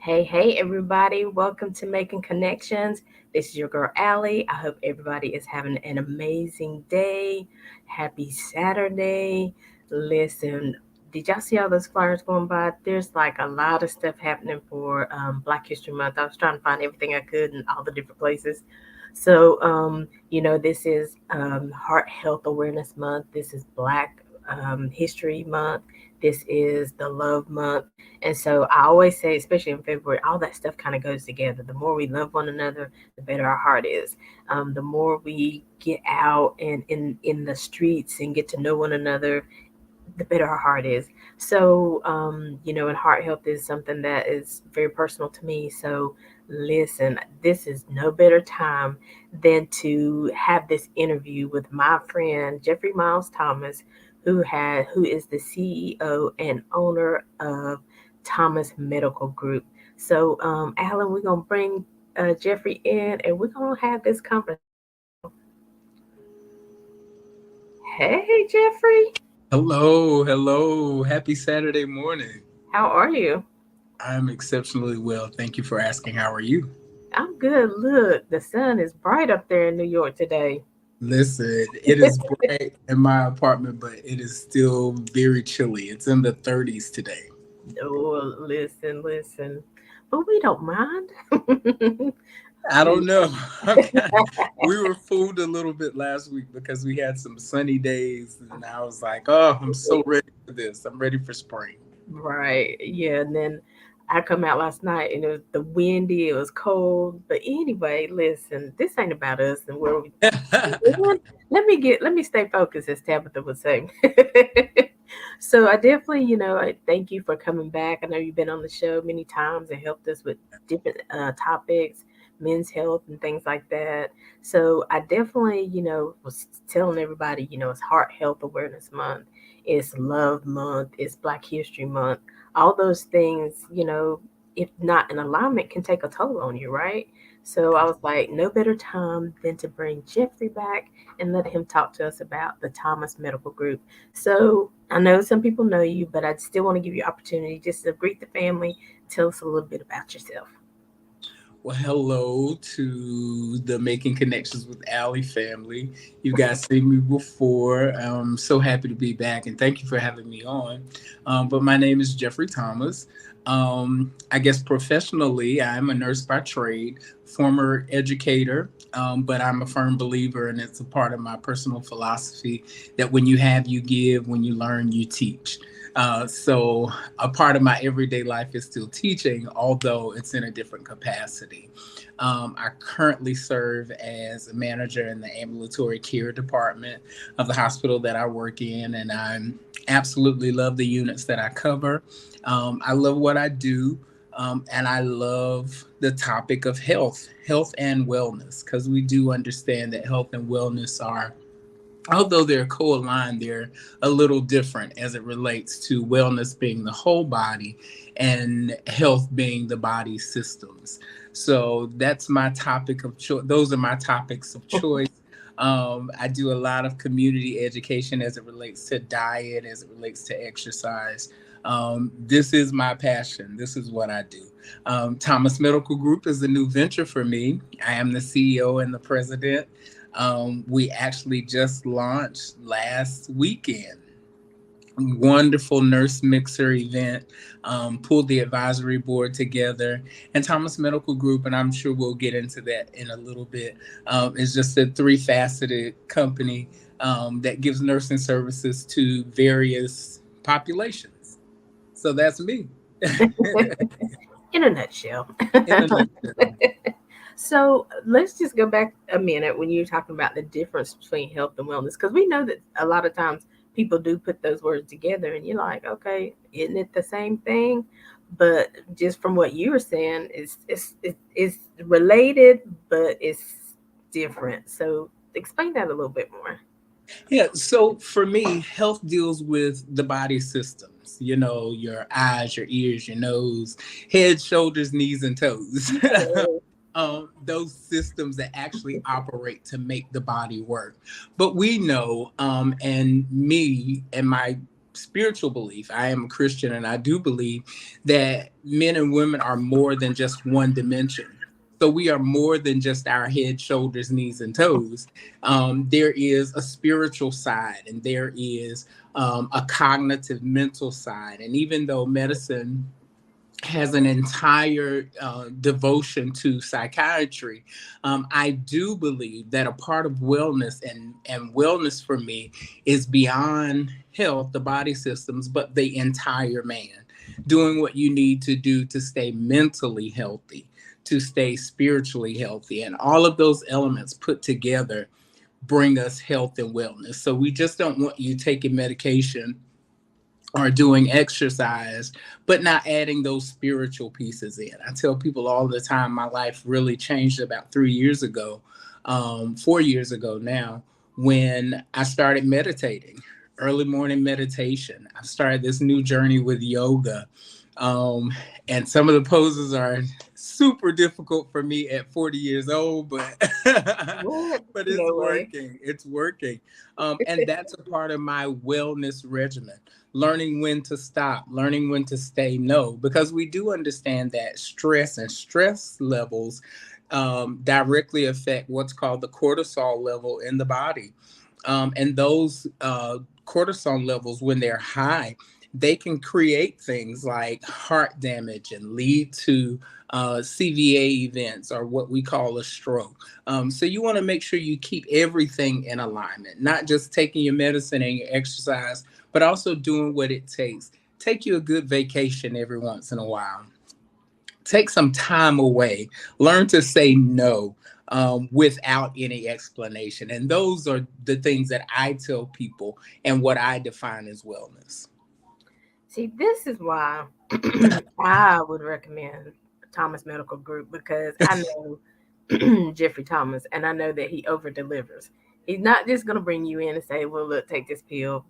Hey, everybody. Welcome to Making Connections. This is your girl, Aly. I hope everybody is having an amazing day. Happy Saturday. Listen, did y'all see all those flyers going by? There's like a lot of stuff happening for Black History Month. I was trying to find everything I could in all the different places. This is Heart Health Awareness Month. This is Black History Month. This is the Love Month. And so I always say, especially in February, all that stuff kind of goes together. The more we love one another, the better our heart is. The more we get out and in the streets and get to know one another, the better our heart is. And heart health is something that is very personal to me. So, listen, this is no better time than to have this interview with my friend Jeffrey Miles Thomas, who is the CEO and owner of Thomas Medical Group. Alan, we're gonna bring Jeffrey in, and we're gonna have this conversation. Hey, Jeffrey, Hello, hello. Happy Saturday morning. how are you? I'm exceptionally well. Thank you for asking. How are you? I'm good. Look, the sun is bright up there in New York today. Listen, it is bright in my apartment, but it is still very chilly. It's in the 30s today. Oh, listen. But we don't mind. I don't know. We were fooled a little bit last week because we had some sunny days, and I was like, oh, I'm so ready for this. I'm ready for spring. Right. Yeah. And then I come out last night and it was the windy, it was cold. But anyway, listen, this ain't about us and where we let me stay focused, as Tabitha would say. So I definitely, I thank you for coming back. I know you've been on the show many times and helped us with different topics, men's health and things like that. So I definitely, was telling everybody, it's Heart Health Awareness Month, it's Love Month, it's Black History Month. All those things, if not in alignment, can take a toll on you, right? So I was like, no better time than to bring Jeffrey back and let him talk to us about the Thomas Medical Group. So I know some people know you, but I still want to give you opportunity just to greet the family, tell us a little bit about yourself. Well, hello to the Making Connections with Allie family. You guys seen me before. I'm so happy to be back, and thank you for having me on. But my name is Jeffrey Thomas. I guess professionally, I'm a nurse by trade, former educator, but I'm a firm believer, and it's a part of my personal philosophy that when you have, you give, when you learn, you teach. So a part of my everyday life is still teaching, although it's in a different capacity. I currently serve as a manager in the ambulatory care department of the hospital that I work in, and I absolutely love the units that I cover. I love what I do. And I love the topic of health and wellness, because we do understand that health and wellness are, although they're co-aligned, they're a little different as it relates to wellness being the whole body and health being the body systems. So that's my topic of choice. Those are my topics of choice. I do a lot of community education as it relates to diet, as it relates to exercise. This is my passion. This is what I do. Thomas Medical Group is a new venture for me. I am the CEO and the president. We actually just launched last weekend. Wonderful nurse mixer event, pulled the advisory board together, and Thomas Medical Group, and I'm sure we'll get into that in a little bit, is just a three-faceted company that gives nursing services to various populations. So that's me. In a nutshell. In a nutshell. So let's just go back a minute when you're talking about the difference between health and wellness, because we know that a lot of times people do put those words together, and you're like, okay, isn't it the same thing? But just from what you were saying, it's related, but it's different. So explain that a little bit more. Yeah, so for me, health deals with the body systems, your eyes, your ears, your nose, head, shoulders, knees, and toes. Those systems that actually operate to make the body work. But we know, and me and my spiritual belief. I am a Christian, and I do believe that men and women are more than just one dimension. So we are more than just our head, shoulders, knees, and toes. There is a spiritual side, and there is a cognitive mental side. And even though medicine has an entire devotion to psychiatry, I do believe that a part of wellness, and wellness for me is beyond health, the body systems, but the entire man. Doing what you need to do to stay mentally healthy, to stay spiritually healthy, and all of those elements put together bring us health and wellness. So we just don't want you taking medication or doing exercise, but not adding those spiritual pieces in. I tell people all the time, my life really changed about 3 years ago, 4 years ago now, when I started meditating, early morning meditation. I started this new journey with yoga. Um, and some of the poses are super difficult for me at 40 years old, but What? but it's No way. working. It's working. And that's a part of my wellness regimen, learning when to stop, learning when to say no, because we do understand that stress and stress levels directly affect what's called the cortisol level in the body. And those cortisol levels, when they're high, they can create things like heart damage and lead to CVA events, or what we call a stroke. So you want to make sure you keep everything in alignment, not just taking your medicine and your exercise, but also doing what it takes. Take you a good vacation every once in a while. Take some time away. Learn to say no without any explanation. And those are the things that I tell people and what I define as wellness. See, this is why I would recommend Thomas Medical Group, because I know Jeffrey Thomas, and I know that he over delivers. He's not just going to bring you in and say, "Well, look, take this pill,"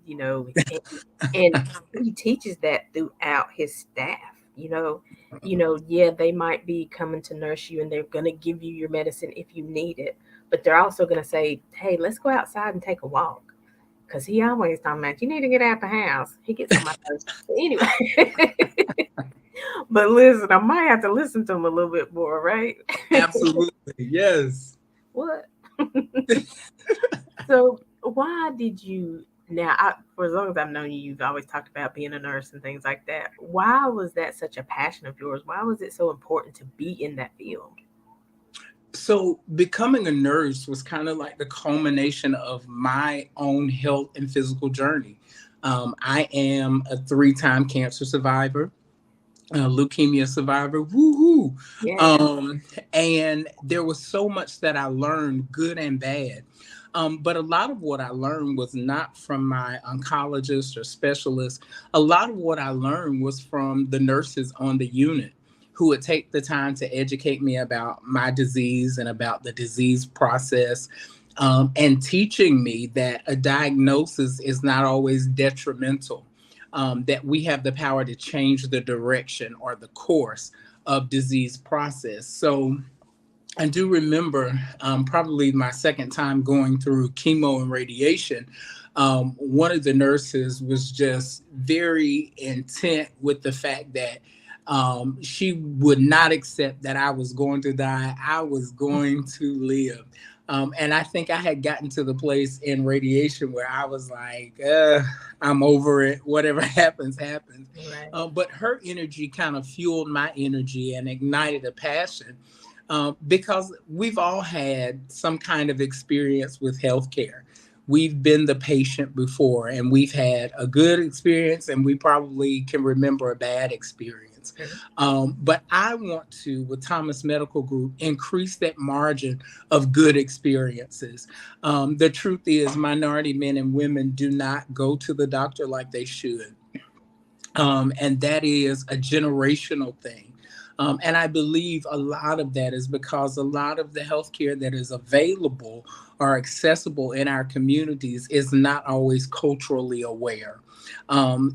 and he teaches that throughout his staff. Yeah, they might be coming to nurse you, and they're going to give you your medicine if you need it, but they're also going to say, "Hey, let's go outside and take a walk." Because he always talking about you need to get out the house. He gets on my nerves. But anyway, but listen, I might have to listen to him a little bit more, right? Absolutely. Yes. What? So why did you now for as long as I've known you, you've always talked about being a nurse and things like that. Why was that such a passion of yours? Why was it so important to be in that field? So becoming a nurse was kind of like the culmination of my own health and physical journey. I am a three-time cancer survivor, a leukemia survivor. Woohoo! Yeah. Um, and there was so much that I learned, good and bad. But a lot of what I learned was not from my oncologist or specialist. A lot of what I learned was from the nurses on the unit, who would take the time to educate me about my disease and about the disease process, and teaching me that a diagnosis is not always detrimental, that we have the power to change the direction or the course of disease process. So I do remember, probably my second time going through chemo and radiation. One of the nurses was just very intent with the fact that she would not accept that I was going to die. I was going to live. And I think I had gotten to the place in radiation where I was like, I'm over it. Whatever happens, happens. Right. But her energy kind of fueled my energy and ignited a passion, because we've all had some kind of experience with healthcare. We've been the patient before, and we've had a good experience, and we probably can remember a bad experience. Mhm. But I want to, with Thomas Medical Group, increase that margin of good experiences. The truth is, minority men and women do not go to the doctor like they should. And that is a generational thing. And I believe a lot of that is because a lot of the healthcare that is available or accessible in our communities is not always culturally aware.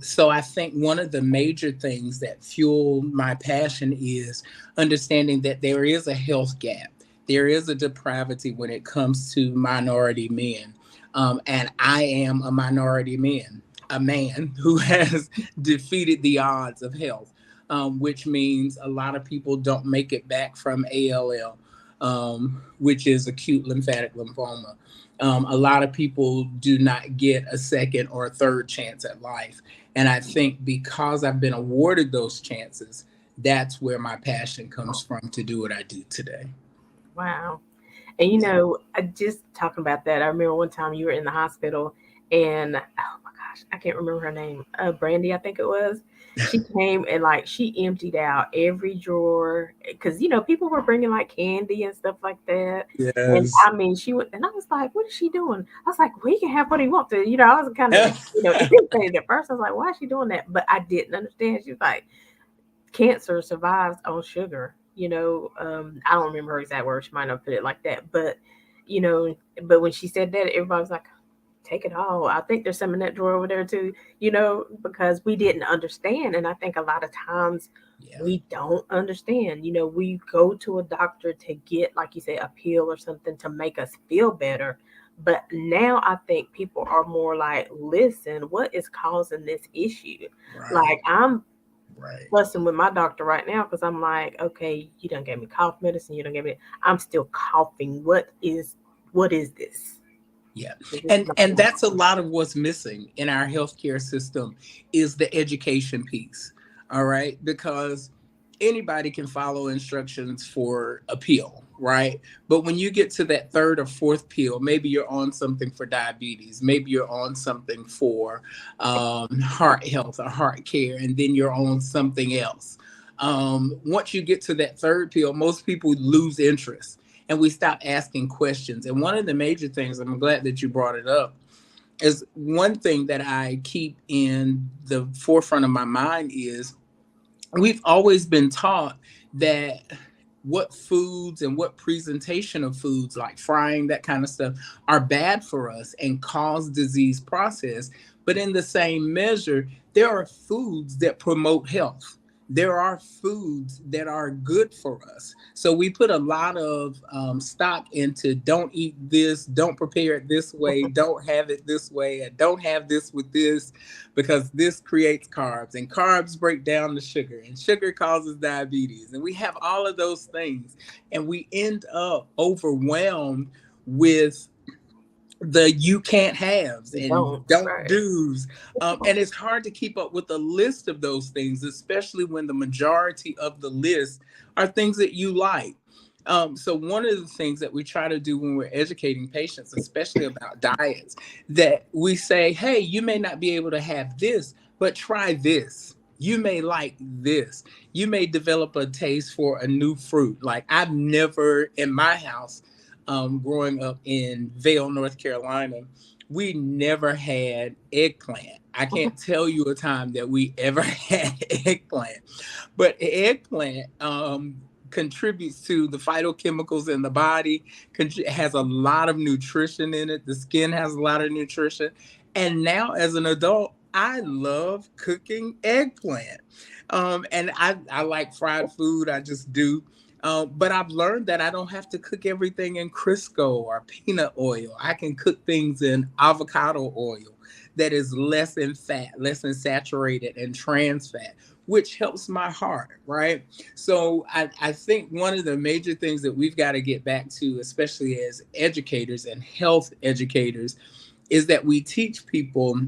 So I think one of the major things that fueled my passion is understanding that there is a health gap. There is a depravity when it comes to minority men. And I am a minority man. a man who has defeated the odds of health, which means a lot of people don't make it back from ALL, which is acute lymphatic lymphoma. A lot of people do not get a second or a third chance at life. And I think because I've been awarded those chances, that's where my passion comes from to do what I do today. Wow. And I just talking about that. I remember one time you were in the hospital, and oh my gosh, I can't remember her name. Brandy, I think it was. She came and like she emptied out every drawer because people were bringing like candy and stuff like that. And Yes. I mean, she went, and I was like, "What is she doing?" I was like, "We can have what he wants to." I was kind of irritated at first. I was like, "Why is she doing that?" But I didn't understand. She was like, cancer survives on sugar. I don't remember her exact words. She might not put it like that, you know, but when she said that, everybody was like, "Take it all." I think there's some in that drawer over there too. Because we didn't understand, and I think a lot of times Yeah. we don't understand. We go to a doctor to get, like you say, a pill or something to make us feel better. But now I think people are more like, listen, what is causing this issue? Right. Like I'm Right. fussing with my doctor right now because I'm like, okay, you don't give me cough medicine, you don't give me. I'm still coughing. What is this? Yeah. Is this And that's a normal? lot of what's missing in our healthcare system is the education piece. All right? Because anybody can follow instructions for a pill, right? But when you get to that third or fourth pill, maybe you're on something for diabetes, maybe you're on something for heart health or heart care, and then you're on something else. Once you get to that third pill, most people lose interest and we stop asking questions. And one of the major things, I'm glad that you brought it up, is one thing that I keep in the forefront of my mind is we've always been taught that what foods and what presentation of foods like frying, that kind of stuff, are bad for us and cause disease process. But in the same measure, there are foods that promote health. There are foods that are good for us. So we put a lot of stock into don't eat this, don't prepare it this way, don't have it this way, and don't have this with this because this creates carbs and carbs break down the sugar and sugar causes diabetes. And we have all of those things. And we end up overwhelmed with the you can't haves You and don't, don't right? do's. And it's hard to keep up with the list of those things, especially when the majority of the list are things that you like. So one of the things that we try to do when we're educating patients, especially about diets, that we say, hey, you may not be able to have this, but try this. You may like this. You may develop a taste for a new fruit. Like I've never in my house, growing up in Vale, North Carolina, we never had eggplant. I can't tell you a time that we ever had eggplant, but eggplant contributes to the phytochemicals in the body, has a lot of nutrition in it. The skin has a lot of nutrition. And now, as an adult, I love cooking eggplant. And I like fried food, I just do. But I've learned that I don't have to cook everything in Crisco or peanut oil. I can cook things in avocado oil that is less in fat, less in saturated and trans fat, which helps my heart, right? So I think one of the major things that we've got to get back to, especially as educators and health educators, is that we teach people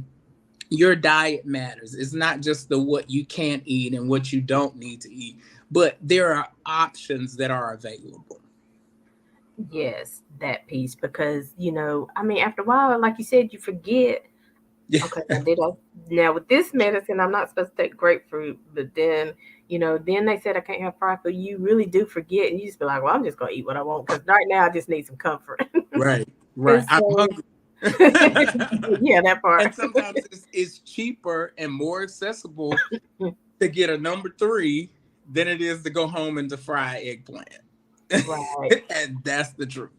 your diet matters. It's not just the what you can't eat and what you don't need to eat, but there are options that are available. Yes, that piece because I mean, after a while, like you said, you forget. Yeah. Okay, I did. Now with this medicine, I'm not supposed to take grapefruit, but then they said I can't have fried food. You really do forget, and you just be like, "Well, I'm just gonna eat what I want because right now I just need some comfort." Right, And right. I'm so, hungry. yeah, that part. And sometimes it's cheaper and more accessible to get a number three than it is to go home and to fry eggplant. Right. And that's the truth.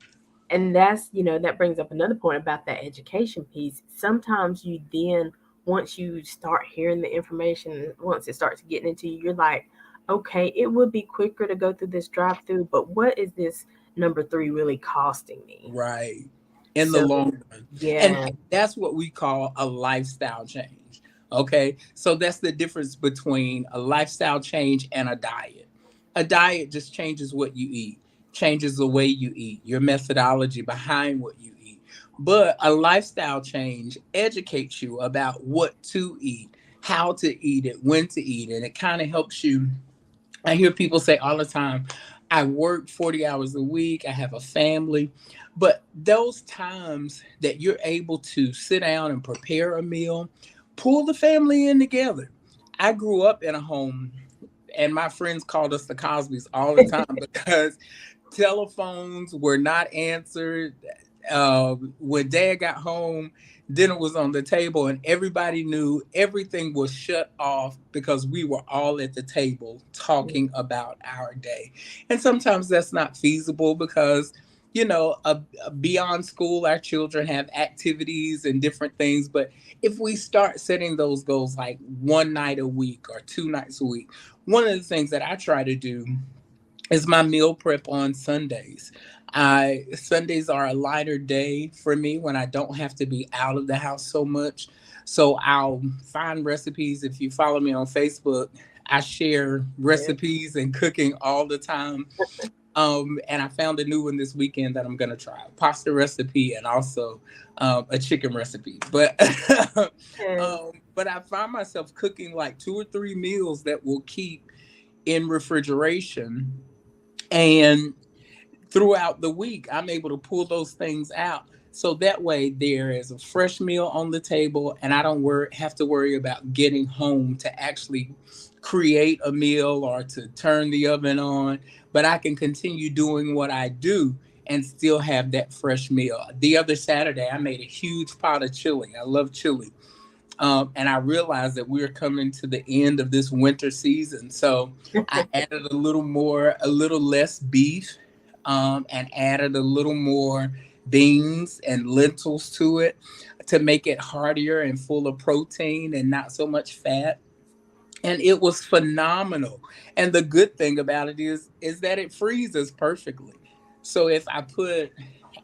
And that brings up another point about that education piece. Sometimes you then, once you start hearing the information, once it starts getting into you, you're like, okay, it would be quicker to go through this drive through, but what is this number three really costing me? Right. in the So long run. And yeah, that's what we call a lifestyle change. Okay. So that's the difference between a lifestyle change and a diet. A diet just changes what you eat, changes the way you eat, your methodology behind what you eat. But a lifestyle change educates you about what to eat, how to eat it, when to eat it. It kind of helps you. I hear people say all the time, I work 40 hours a week, I have a family. But those times that you're able to sit down and prepare a meal, pull the family in together. I grew up in a home, and my friends called us the Cosbys all the time because telephones were not answered. When dad got home, dinner was on the table, and everybody knew everything was shut off because we were all at the table talking about our day. And sometimes that's not feasible because, beyond school, our children have activities and different things. But if we start setting those goals like one night a week or two nights a week, one of the things that I try to do is my meal prep on Sundays. Sundays are a lighter day for me when I don't have to be out of the house so much. So I'll find recipes. If you follow me on Facebook, I share yeah. recipes and cooking all the time. And I found a new one this weekend that I'm gonna try, a pasta recipe and also a chicken recipe. Yes. But I find myself cooking like two or three meals that will keep in refrigeration, and throughout the week, I'm able to pull those things out. So that way, there is a fresh meal on the table, and I don't have to worry about getting home to actually create a meal or to turn the oven on. But I can continue doing what I do and still have that fresh meal. The other Saturday, I made a huge pot of chili. I love chili. And I realized that we were coming to the end of this winter season. So I added a little more, a little less beef, and added a little more beans and lentils to it to make it heartier and full of protein and not so much fat. And it was phenomenal. And the good thing about it is that it freezes perfectly. So if I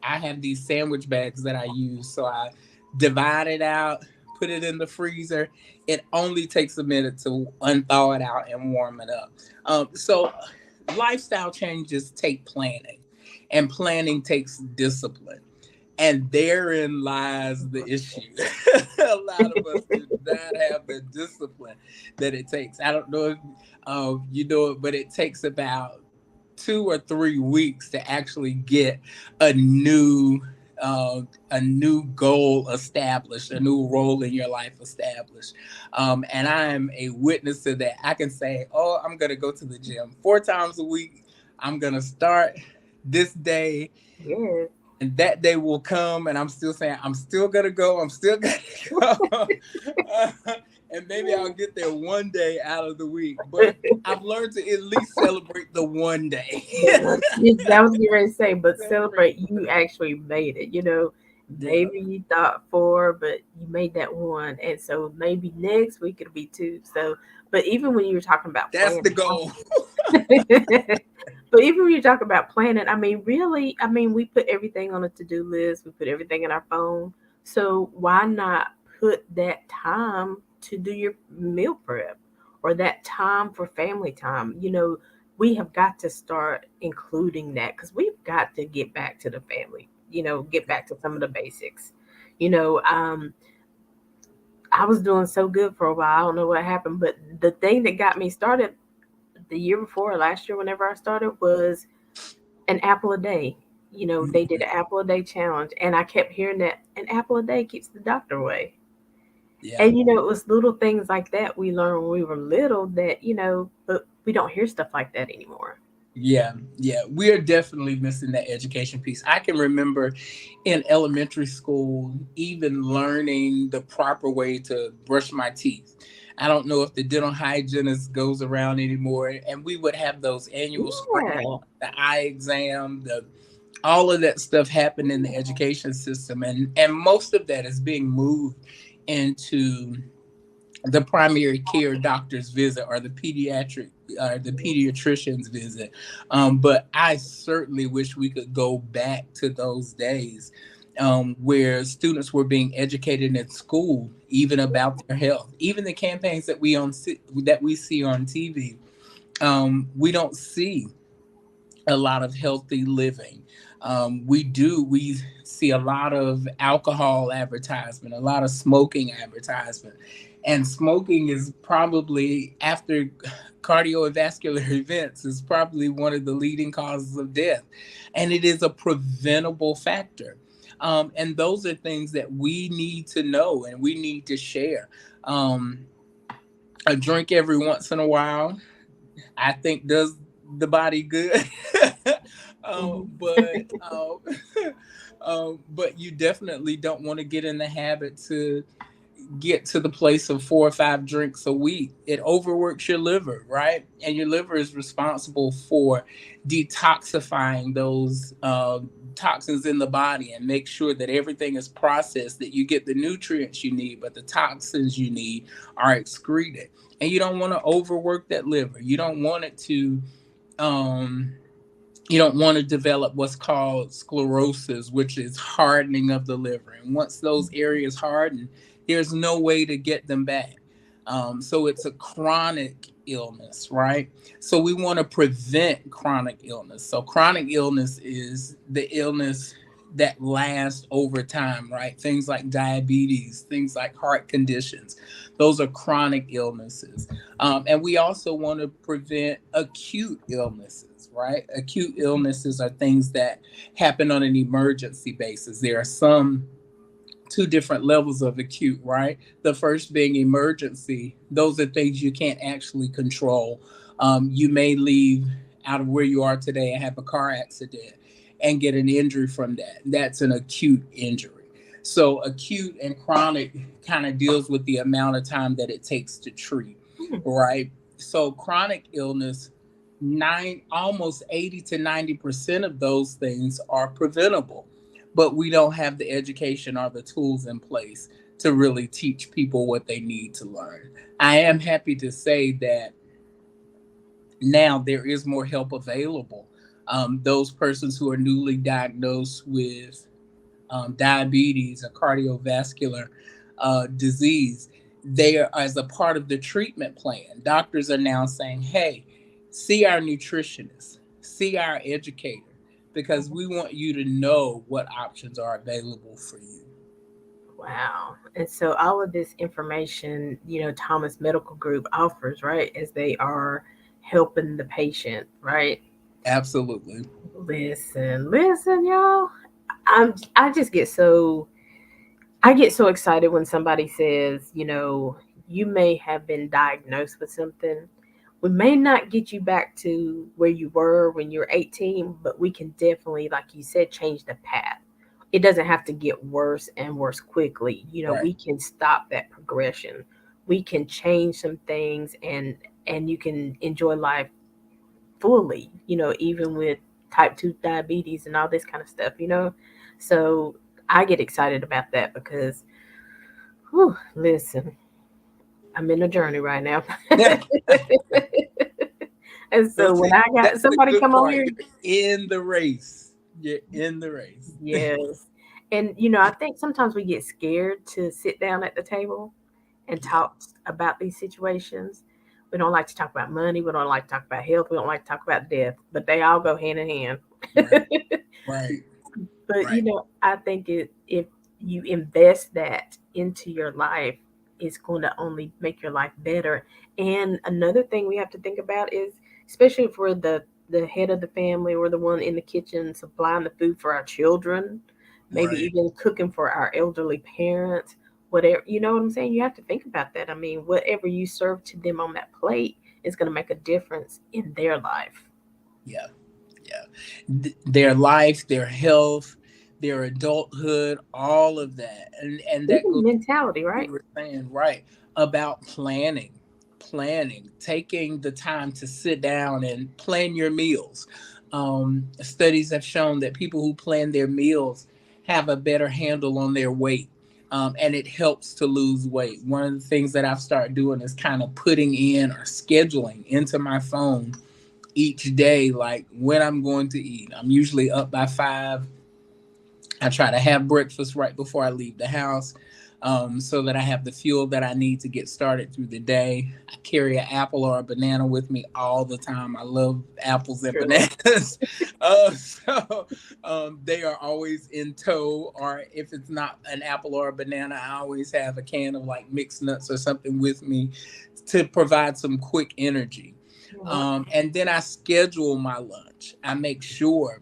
have these sandwich bags that I use, so I divide it out, put it in the freezer. It only takes a minute to unthaw it out and warm it up. So lifestyle changes take planning, and planning takes discipline. And therein lies the issue. A lot of us do not have the discipline that it takes. I don't know if you know it, but it takes about 2 or 3 weeks to actually get a new a new goal established, a new role in your life established. And I am a witness to that. I can say, oh, I'm going to go to the gym 4 times a week. I'm going to start this day, Yes. and that day will come, and I'm still saying I'm still gonna go, I'm still gonna go. And maybe I'll get there one day out of the week, but I've learned to at least celebrate the one day. Yeah, that was getting ready to say, but celebrate you actually made it. Yeah, Maybe you thought four, but you made that one, and so maybe next week it'll be two. So, but even when you were talking about that's the planning, goal. but even when you talk about planning, I mean, really, I mean, we put everything on a to-do list. We put everything in our phone. So why not put that time to do your meal prep or that time for family time? We have got to start including that because we've got to get back to the family. Get back to some of the basics. You know, um, I was doing so good for a while. I don't know what happened, but the thing that got me started the year before, last year, whenever I started, was an apple a day. They did an apple a day challenge, and I kept hearing that an apple a day keeps the doctor away. Yeah. And it was little things like that we learned when we were little that but we don't hear stuff like that anymore. Yeah, yeah, we are definitely missing that education piece. I can remember in elementary school even learning the proper way to brush my teeth. I don't know if the dental hygienist goes around anymore, and we would have those annual screenings, Yeah, the eye exam, the all of that stuff happened in the education system, and most of that is being moved into the primary care doctor's visit or the pediatrician's visit. But I certainly wish we could go back to those days. where students were being educated in school, even about their health. Even the campaigns that we see on TV, we don't see a lot of healthy living. We see a lot of alcohol advertisement, a lot of smoking advertisement, and smoking is probably, after cardiovascular events, is probably one of the leading causes of death, and it is a preventable factor. And those are things that we need to know and we need to share. Um, a drink every once in a while, I think, does the body good. Mhm. But but you definitely don't want to get in the habit to get to the place of 4 or 5 drinks a week. It overworks your liver, right? And your liver is responsible for detoxifying those toxins in the body and make sure that everything is processed, that you get the nutrients you need, but the toxins you need are excreted. And you don't want to overwork that liver. Um, you don't want to develop what's called sclerosis, which is hardening of the liver. And once those areas harden, there's no way to get them back. So it's a chronic illness, right? So we want to prevent chronic illness. So chronic illness is the illness that lasts over time, right? Things like diabetes, things like heart conditions, those are chronic illnesses. And we also want to prevent acute illnesses, right? Acute illnesses are things that happen on an emergency basis. There are some two different levels of acute, right? The first being emergency. Those are things you can't actually control. You may leave out of where you are today and have a car accident and get an injury from that. That's an acute injury. So acute and chronic kind of deals with the amount of time that it takes to treat, Hmm. right? So chronic illness, almost 80 to 90% of those things are preventable, but we don't have the education or the tools in place to really teach people what they need to learn. I am happy to say that now there is more help available. Those persons who are newly diagnosed with diabetes or cardiovascular disease, they are, as a part of the treatment plan, doctors are now saying, hey, see our nutritionist, see our educator, because we want you to know what options are available for you. Wow. And so all of this information, Thomas Medical Group offers, right, as they are helping the patient, right? Absolutely. Listen, y'all. I just get so excited when somebody says, you may have been diagnosed with something. We may not get you back to where you were when you were 18, but we can definitely, like you said, change the path. It doesn't have to get worse and worse quickly. Right. We can stop that progression. We can change some things, and you can enjoy life fully, even with type 2 diabetes and all this kind of stuff. So I get excited about that because, whew, listen, I'm in a journey right now. And So so when see, I got that's the somebody good come on part. here, You're in the race. You're in the race. yes. And, I think sometimes we get scared to sit down at the table and Yeah. talk about these situations. We don't like to talk about money. We don't like to talk about health. We don't like to talk about death, but they all go hand in hand. Right. Right. But Right. I think if you invest that into your life, it's going to only make your life better. And another thing we have to think about is, especially for the head of the family or the one in the kitchen supplying the food for our children, maybe Right. even cooking for our elderly parents, whatever, you know what I'm saying? You have to think about that. I mean, whatever you serve to them on that plate is going to make a difference in their life. Yeah. Yeah. Their life, their health, their adulthood, all of that. And that Even goes mentality, to what you right? were saying, right, about planning, taking the time to sit down and plan your meals. Studies have shown that people who plan their meals have a better handle on their weight. And it helps to lose weight. One of the things that I've started doing is kind of putting in or scheduling into my phone each day, like when I'm going to eat. I'm usually up by 5. I try to have breakfast right before I leave the house, so that I have the fuel that I need to get started through the day. I carry an apple or a banana with me all the time. I love apples and True. bananas. So they are always in tow, or if it's not an apple or a banana, I always have a can of like mixed nuts or something with me to provide some quick energy. Yeah. And then I schedule my lunch. I make sure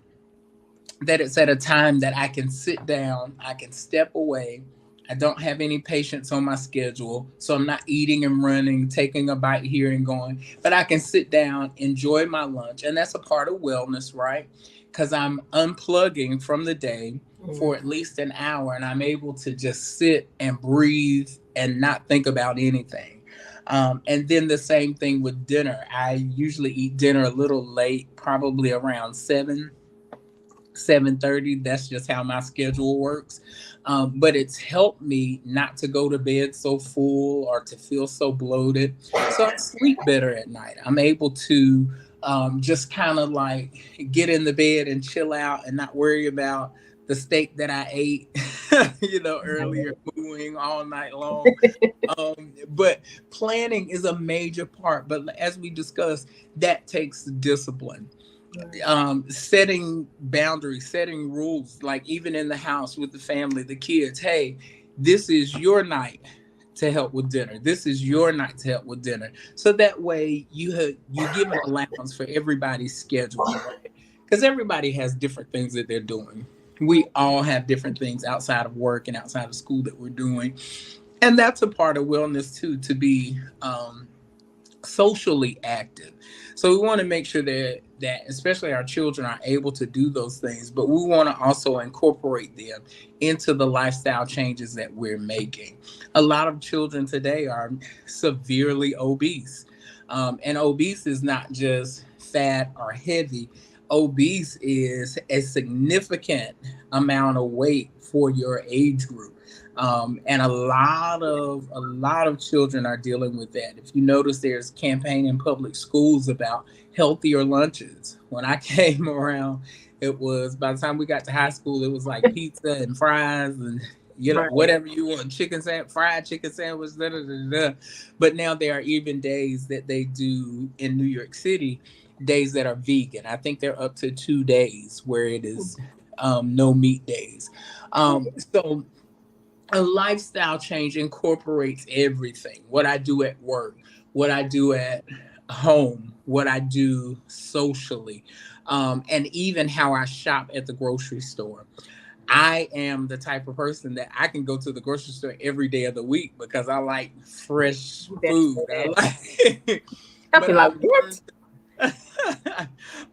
that it's at a time that I can sit down, I can step away. I don't have any patients on my schedule, so I'm not eating and running, taking a bite here and going, but I can sit down, enjoy my lunch, and that's a part of wellness, right? Because I'm unplugging from the day Mm, for at least an hour, and I'm able to just sit and breathe and not think about anything. And then the same thing with dinner. I usually eat dinner a little late, probably around 7:30. That's just how my schedule works. But it's helped me not to go to bed so full or to feel so bloated, so I sleep better at night. I'm able to just kind of like get in the bed and chill out and not worry about the steak that I ate earlier, right. mooing all night long. But planning is a major part, but as we discussed, that takes discipline. Right. Setting boundaries, setting rules, like even in the house with the family, the kids. Hey, this is your night to help with dinner. This is your night to help with dinner. So that way you give an allowance for everybody's schedule, right? Because everybody has different things that they're doing. We all have different things outside of work and outside of school that we're doing, and that's a part of wellness too. To be socially active. So we want to make sure that especially our children are able to do those things, but we want to also incorporate them into the lifestyle changes that we're making. A lot of children today are severely obese. And obese is not just fat or heavy. Obese is a significant amount of weight for your age group, and a lot of children are dealing with that. If you notice, there's campaign in public schools about healthier lunches. When I came around, it was by the time we got to high school, it was like pizza and fries and Right. whatever you want, fried chicken sandwich, da, da, da, da. But now there are even days that they do in New York City, days that are vegan. I think they're up to 2 days where it is no meat days. So a lifestyle change incorporates everything: what I do at work, what I do at home, what I do socially, and even how I shop at the grocery store. I am the type of person that I can go to the grocery store every day of the week because I like fresh You better food. say I that. like, I'll be but like, I've what? learned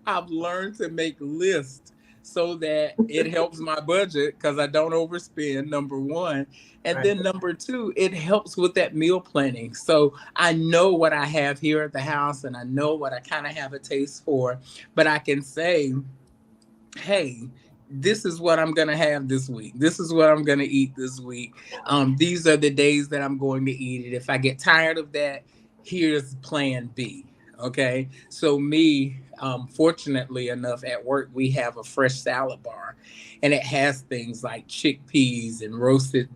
I've learned to make lists so that it helps my budget because I don't overspend, number one. And Right. then number two, it helps with that meal planning. So I know what I have here at the house and I know what I kind of have a taste for, but I can say, hey, this is what I'm gonna have this week. This is what I'm gonna eat this week. These are the days that I'm going to eat it. If I get tired of that, here's plan B. Okay. So me, fortunately enough, at work we have a fresh salad bar, and it has things like chickpeas and roasted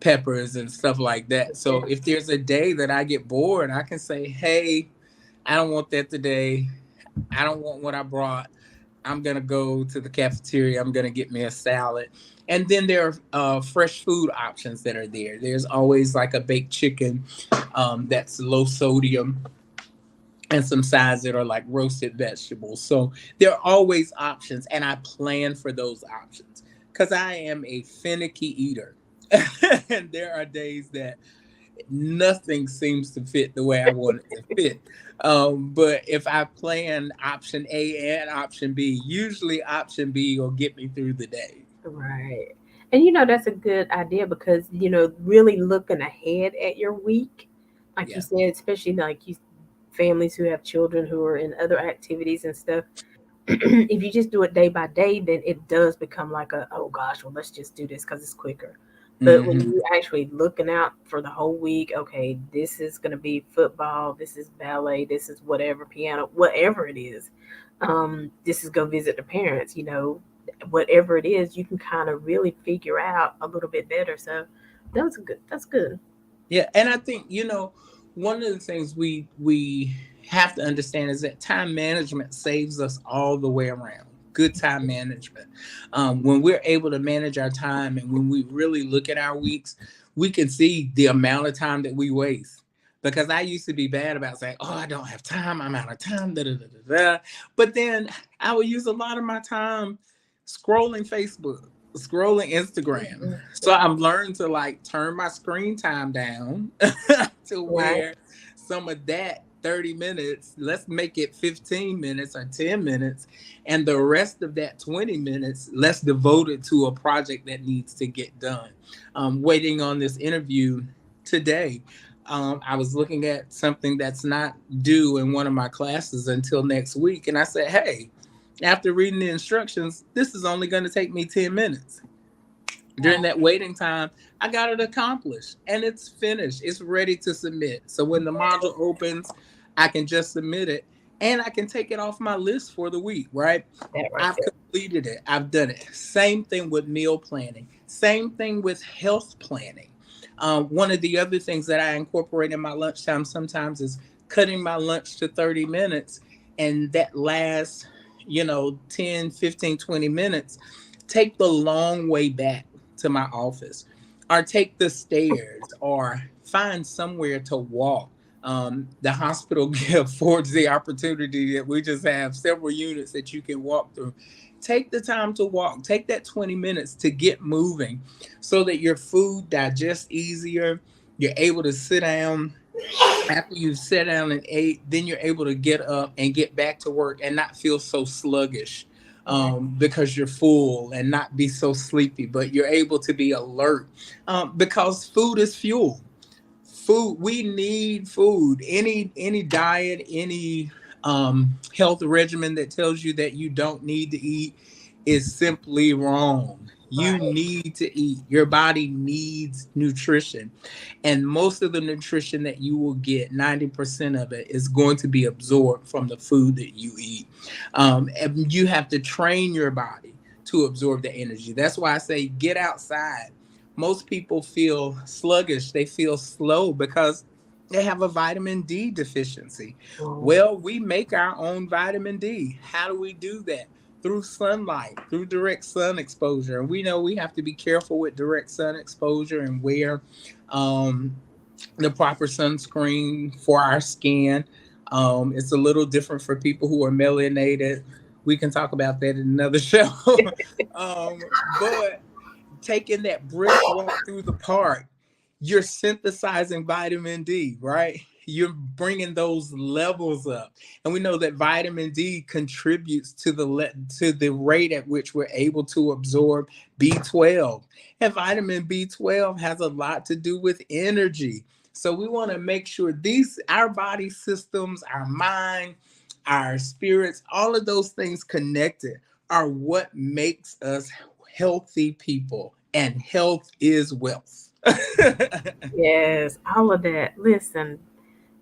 peppers and stuff like that. So if there's a day that I get bored, I can say, hey, I don't want that today. I don't want what I brought. I'm gonna go to the cafeteria. I'm gonna get me a salad, and then there are fresh food options that are there. There's always like a baked chicken that's low sodium, and some sides that are like roasted vegetables. So there are always options, and I plan for those options because I am a finicky eater, and there are days that nothing seems to fit the way I want it to fit. But if I plan option A and option B, usually option B will get me through the day. Right. And that's a good idea because, really looking ahead at your week, like you Yeah. said, especially like you families who have children who are in other activities and stuff. If you just do it day by day, then it does become like oh gosh, well, let's just do this because it's quicker. But when Hmm. you actually looking out for the whole week, okay, this is going to be football, this is ballet, this is whatever, piano, whatever it is. This is go visit the parents. whatever it is, you can kind of really figure out a little bit better. So that's good. That's good. Yeah, and I think one of the things we have to understand is that time management saves us all the way around. Good time management. When we're able to manage our time, and when we really look at our weeks, we can see the amount of time that we waste. Because I used to be bad about saying, "Oh, I don't have time. I'm out of time." Da, da, da, da, da. But then I would use a lot of my time scrolling Facebook, scrolling Instagram. Mhm. So I've learned to like turn my screen time down to Right. where some of that 30 minutes, let's make it 15 minutes or 10 minutes, and the rest of that 20 minutes, let's devote it to a project that needs to get done. Waiting on this interview today, I was looking at something that's not due in one of my classes until next week, and I said, hey, after reading the instructions, this is only going to take me 10 minutes. During that waiting time, I got it accomplished and it's finished. It's ready to submit. So when the module opens, I can just submit it and I can take it off my list for the week, right? That right I've there. completed it. I've done it. Same thing with meal planning. Same thing with health planning. One of the other things that I incorporate in my lunchtime sometimes is cutting my lunch to 30 minutes, and that last 10, 15, 20 minutes, take the long way back to my office, or take the stairs, or find somewhere to walk. The hospital affords the opportunity that we just have several units that you can walk through. Take the time to walk. Take that 20 minutes to get moving so that your food digests easier. You're able to sit down. After you've sat down and ate, then you're able to get up and get back to work and not feel so sluggish, Right. because you're full, and not be so sleepy, but you're able to be alert, because food is fuel. Food, we need food. Any diet, any health regimen that tells you that you don't need to eat is simply wrong. You Right. need to eat. Your body needs nutrition, and most of the nutrition that you will get, 90% of it, is going to be absorbed from the food that you eat. And you have to train your body to absorb the energy. That's why I say get outside. Most people feel sluggish, they feel slow because they have a vitamin D deficiency. Mm. Well, we make our own vitamin D. How do we do that? Through sunlight, through direct sun exposure. And we know we have to be careful with direct sun exposure and wear um, the proper sunscreen for our skin. It's a little different for people who are melanated. We can talk about that in another show. But taking that brisk walk through the park, you're synthesizing vitamin D, right? You're bringing those levels up, and we know that vitamin D contributes to the rate at which we're able to absorb B12, and vitamin B12 has a lot to do with energy. So we want to make sure these our body systems, our mind, our spirits, all of those things connected are what makes us healthy people, and health is wealth. Yes, all of that. Listen,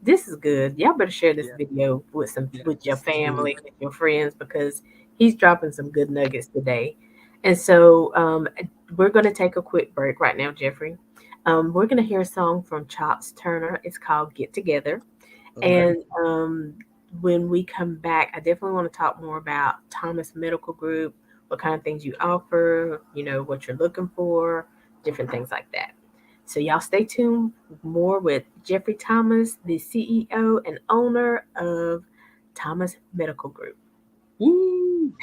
this is good. Y'all better share this Yeah, video with yeah, with your do family, it. with your friends, because he's dropping some good nuggets today. And so we're going to take a quick break right now, Jeffrey. We're going to hear a song from Chops Turner. It's called "Get Together." Okay. And when we come back, I definitely want to talk more about Thomas Medical Group, what kind of things you offer, what you're looking for, different things like that. So y'all stay tuned. More with Jeffrey Thomas, the CEO and owner of Thomas Medical Group. Woo.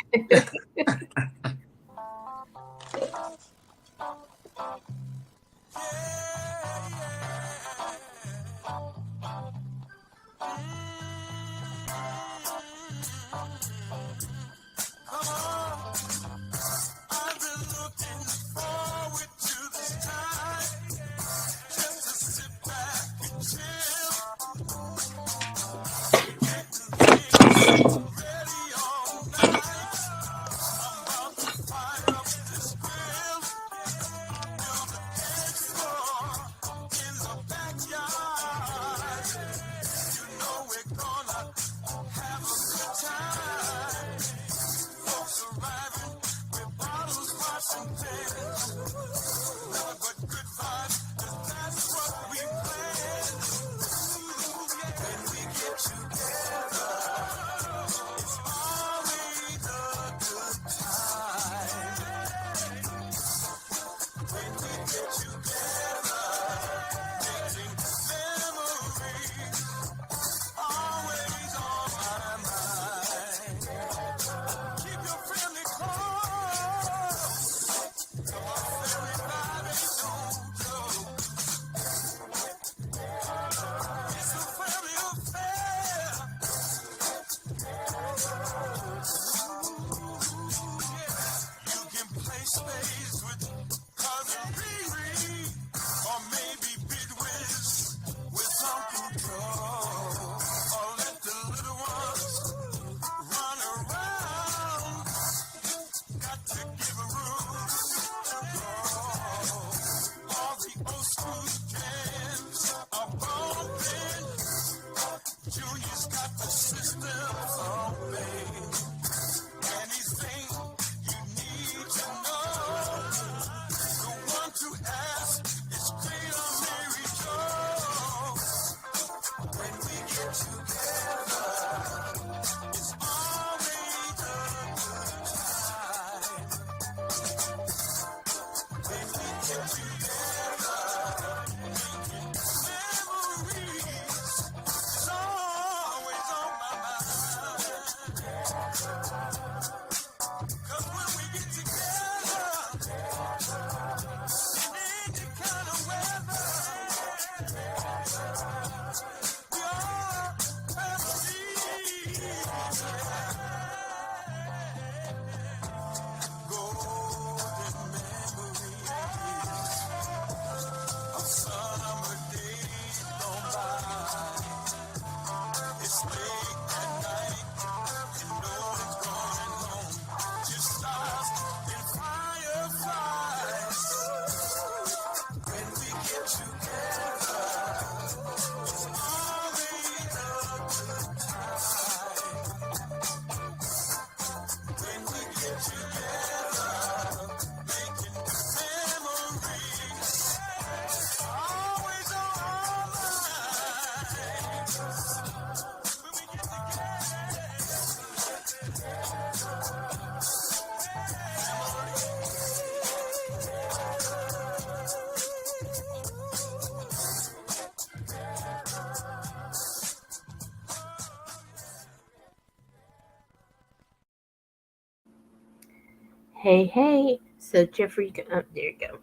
Hey, hey. So, Jeffrey, there you go.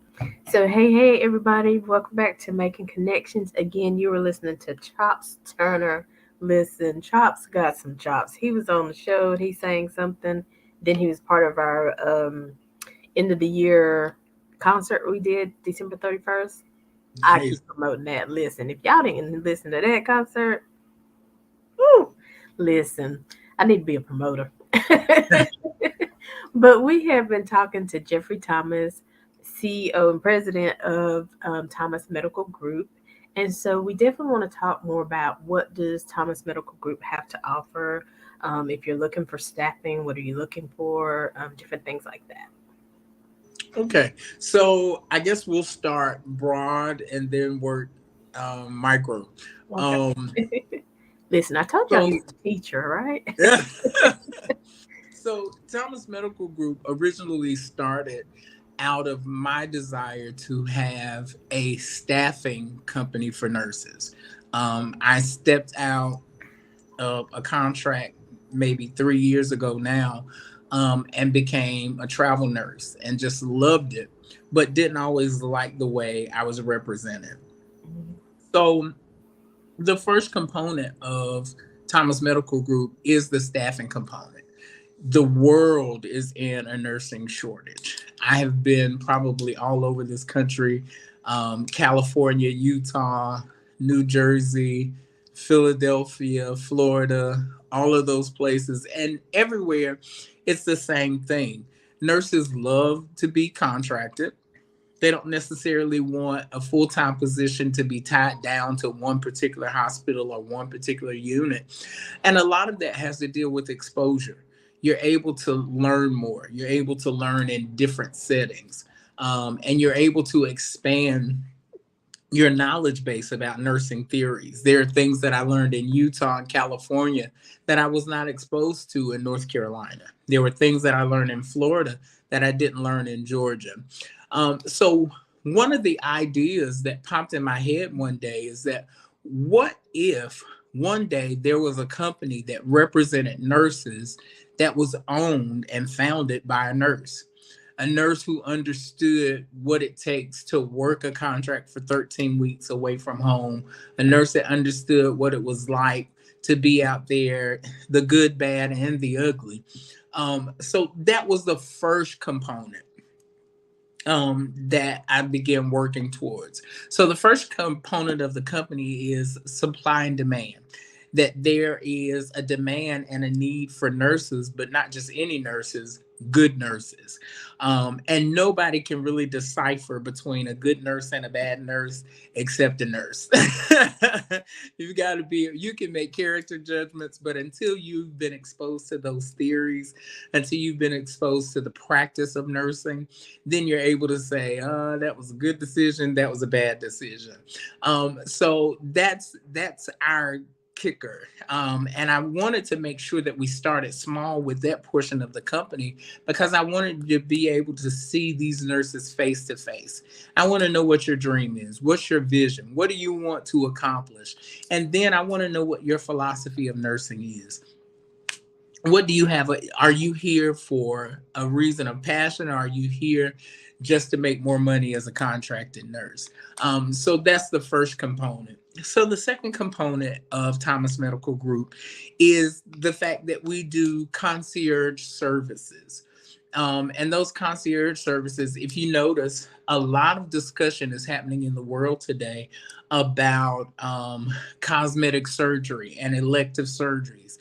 So, hey, hey, everybody. Welcome back to Making Connections. Again, you were listening to Chops Turner. Listen, Chops got some chops. He was on the show, he sang something. Then he was part of our end of the year concert we did December 31st. I Nice. keep promoting that. Listen, if y'all didn't listen to that concert, woo, listen, I need to be a promoter. But we have been talking to Jeffrey Thomas, CEO and president of Thomas Medical Group. And so we definitely want to talk more about what does Thomas Medical Group have to offer. If you're looking for staffing, what are you looking for? Different things like that. Okay, so I guess we'll start broad and then work micro. Okay. Um, Listen, I told y'all so he's a teacher, right? so Thomas Medical Group originally started out of my desire to have a staffing company for nurses. I stepped out of a contract maybe 3 years ago now, and became a travel nurse and just loved it, but didn't always like the way I was represented. So the first component of Thomas Medical Group is the staffing component. The world is in a nursing shortage. I have been probably all over this country, California, Utah, New Jersey, Philadelphia, Florida, all of those places. And everywhere, it's the same thing. Nurses love to be contracted. They don't necessarily want a full time position to be tied down to one particular hospital or one particular unit. And a lot of that has to deal with exposure. You're able to learn more, you're able to learn in different settings, and you're able to expand your knowledge base about nursing theories. There are things that I learned in Utah and California that I was not exposed to in North Carolina. There were things that I learned in Florida that I didn't learn in Georgia. So, one of the ideas that popped in my head one day is that what if one day there was a company that represented nurses that was owned and founded by a nurse who understood what it takes to work a contract for 13 weeks away from home, a nurse that understood what it was like to be out there, the good, bad, and the ugly. So that was the first component that I began working towards. So the first component of the company is supply and demand. That there is a demand and a need for nurses, but not just any nurses, good nurses. And nobody can really decipher between a good nurse and a bad nurse except a nurse. You've got to be, you can make character judgments, but until you've been exposed to those theories, until you've been exposed to the practice of nursing, then you're able to say, that was a good decision, that was a bad decision. So that's our kicker. And I wanted to make sure that we started small with that portion of the company because I wanted to be able to see these nurses face to face. I want to know what your dream is. What's your vision? What do you want to accomplish? And then I want to know what your philosophy of nursing is. what do you have? Are you here for a reason of passion, or are you here just to make more money as a contracted nurse? So that's the first component. So the second component of Thomas Medical Group is the fact that we do concierge services. And those concierge services, if you notice, a lot of discussion is happening in the world today about cosmetic surgery and elective surgeries.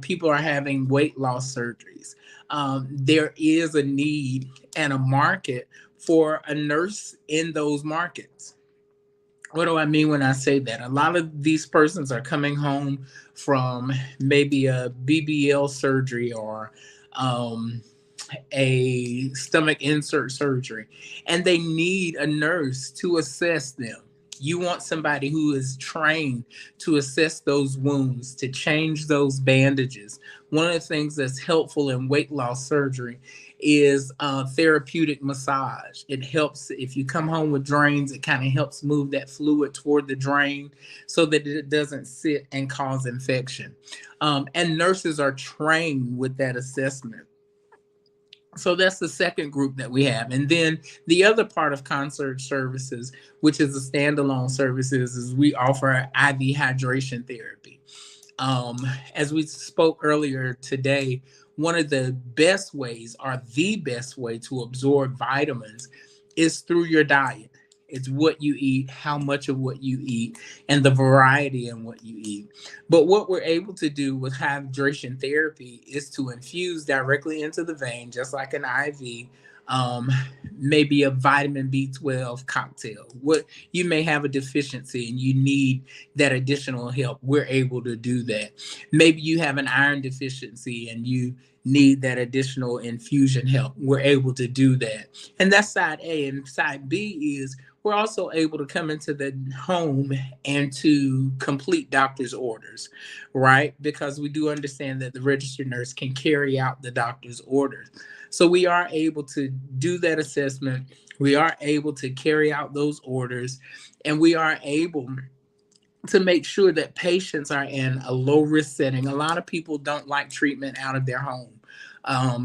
People are having weight loss surgeries. There is a need and a market for a nurse in those markets. What do I mean when I say that? A lot of these persons are coming home from maybe a BBL surgery or um, a stomach insert surgery, and they need a nurse to assess them. You want somebody who is trained to assess those wounds, to change those bandages. One of the things that's helpful in weight loss surgery is therapeutic massage. It helps if you come home with drains, it kind of helps move that fluid toward the drain so that it doesn't sit and cause infection. And nurses are trained with that assessment. So that's the second group that we have. And then the other part of concierge services, which is a standalone services, is we offer IV hydration therapy. Um, as we spoke earlier today, one of the best ways, or the best way to absorb vitamins is through your diet. It's what you eat, how much of what you eat, and the variety in what you eat. But what we're able to do with hydration therapy is to infuse directly into the vein, just like an IV, um, maybe a vitamin B12 cocktail. What you may have a deficiency and you need that additional help, we're able to do that. Maybe you have an iron deficiency and you need that additional infusion help, we're able to do that. And that's side A. And side B is we're also able to come into the home and to complete doctor's orders, right? Because we do understand that the registered nurse can carry out the doctor's orders. So we are able to do that assessment. We are able to carry out those orders, and we are able to make sure that patients are in a low risk setting. A lot of people don't like treatment out of their home.